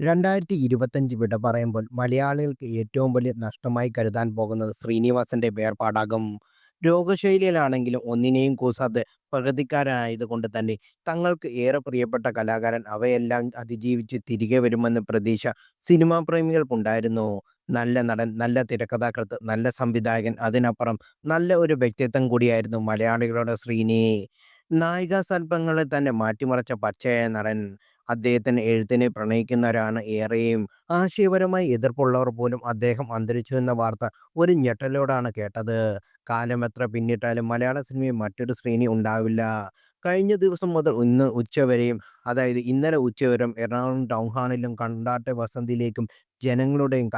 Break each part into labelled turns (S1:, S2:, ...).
S1: 2025 വിട പറയുമ്പോൾ മലയാളികൾക്ക് ഏറ്റവും വലിയ നഷ്ടമായി കരുതാൻ പോകുന്നത് ശ്രീനിവാസന്റെ വേർപാടാകും. രോഗശൈലിയിലാണെങ്കിലും ഒന്നിനെയും കൂസാതെ പ്രകൃതിക്കാരനായതുകൊണ്ട് തന്നെ തങ്ങൾക്ക് ഏറെ പ്രിയപ്പെട്ട കലാകാരൻ അവയെല്ലാം അതിജീവിച്ച് തിരികെ വരുമെന്ന പ്രതീക്ഷ സിനിമാ പ്രേമികൾക്കുണ്ടായിരുന്നു. നല്ല നടൻ, നല്ല തിരക്കഥാകൃത്ത്, നല്ല സംവിധായകൻ, അതിനപ്പുറം നല്ല ഒരു വ്യക്തിത്വം കൂടിയായിരുന്നു മലയാളികളുടെ ശ്രീനി. നായികാസൽപ്പങ്ങളെ തന്നെ മാറ്റിമറിച്ച പച്ചയായ നടൻ. അദ്ദേഹത്തിന് എഴുത്തിനെ പ്രണയിക്കുന്നവരാണ് ഏറെയും. ആശയപരമായി എതിർപ്പുള്ളവർ പോലും അദ്ദേഹം അന്തരിച്ചു എന്ന വാർത്ത ഒരു ഞെട്ടലോടാണ് കേട്ടത്. കാലമെത്ര പിന്നിട്ടാലും മലയാള സിനിമയിൽ മറ്റൊരു ശ്രീനി ഉണ്ടാവില്ല. കഴിഞ്ഞ ദിവസം മുതൽ ഇന്ന് ഉച്ചവരെയും, അതായത് ഇന്നലെ ഉച്ചവരെയും എറണാകുളം ടൗൺ ഹാളിലും കണ്ടാട്ടെ വസന്തിയിലേക്കും ജനങ്ങളുടെയും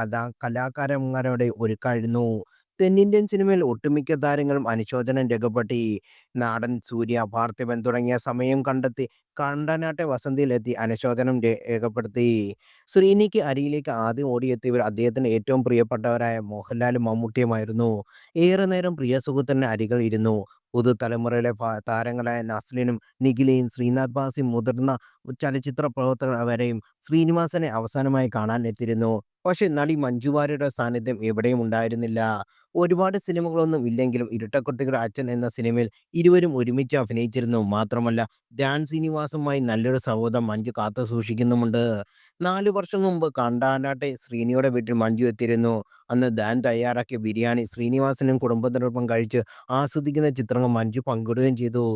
S1: കലാകാരന്മാരുടെയും ഒരുക്കായിരുന്നു. തെന്നിന്ത്യൻ സിനിമയിൽ ഒട്ടുമിക്ക താരങ്ങളും അനുശോചനം രേഖപ്പെടുത്തി. നാടൻ, സൂര്യ, പാർത്ഥിപൻ തുടങ്ങിയ സമയം കണ്ടെത്തി കണ്ടനാട്ടെ വസന്തിയിലെത്തി അനുശോചനം രേഖപ്പെടുത്തി. ശ്രീനിക്ക് അരികിലേക്ക് ആദ്യം ഓടിയെത്തിയവർ അദ്ദേഹത്തിന് ഏറ്റവും പ്രിയപ്പെട്ടവരായ മോഹൻലാലും മമ്മൂട്ടിയുമായിരുന്നു. ഏറെ നേരം പ്രിയ സുഹൃത്തിന് അരികിൽ ഇരുന്നു. പുതുതലമുറയിലെ താരങ്ങളായ നസ്ലിനും നിഖിലയും ശ്രീനാഥ് ഭാസിയും മുതിർന്ന ചലച്ചിത്ര പ്രവർത്തകർ വരെയും ശ്രീനിവാസനെ അവസാനമായി കാണാൻ എത്തിയിരുന്നു. പക്ഷെ നടി മഞ്ജു വാര്യരുടെ സാന്നിധ്യം എവിടെയും ഉണ്ടായിരുന്നില്ല. ഒരുപാട് സിനിമകളൊന്നും ഇല്ലെങ്കിലും ഇരട്ടക്കുട്ടികളുടെ അച്ഛൻ എന്ന സിനിമയിൽ ഇരുവരും ഒരുമിച്ച് അഭിനയിച്ചിരുന്നു. മാത്രമല്ല ധ്യാൻ ശ്രീനിവാസുമായി നല്ലൊരു സൗഹൃദം മഞ്ജു കാത്തുസൂക്ഷിക്കുന്നുമുണ്ട്. 4 വർഷം മുമ്പ് കണ്ടാനാട്ടെ ശ്രീനിയുടെ വീട്ടിൽ മഞ്ജു എത്തിയിരുന്നു. അന്ന് ധ്യാൻ തയ്യാറാക്കിയ ബിരിയാണി ശ്രീനിവാസനും കുടുംബത്തിനൊപ്പം കഴിച്ച് ആസ്വദിക്കുന്ന ചിത്രങ്ങൾ മഞ്ജു പങ്കിടുകയും ചെയ്തു.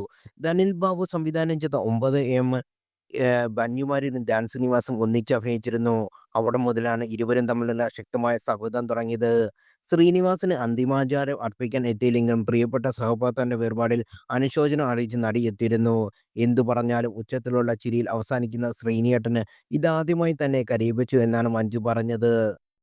S1: ധനിൽ ബാബു സംവിധാനം ചെയ്ത 9am ബന്യുമാരിയും ധ്യാൻ ശ്രീനിവാസും ഒന്നിച്ച് അഭിനയിച്ചിരുന്നു. അവിടെ മുതലാണ് ഇരുവരും തമ്മിലുള്ള ശക്തമായ സൗഹൃദം തുടങ്ങിയത്. ശ്രീനിവാസന് അന്തിമാചാരം അർപ്പിക്കാൻ എത്തിയില്ലെങ്കിലും പ്രിയപ്പെട്ട സഹപാഠിയുടെ വേർപാടിൽ അനുശോചനം അറിയിച്ച് നടി എത്തിയിരുന്നു. എന്തു പറഞ്ഞാലും ഉച്ചത്തിലുള്ള ചിരിയിൽ അവസാനിക്കുന്ന ശ്രീനിയേട്ടന് ഇതാദ്യമായി തന്നെ കരയിപ്പിച്ചു എന്നാണ് മഞ്ജു പറഞ്ഞത്.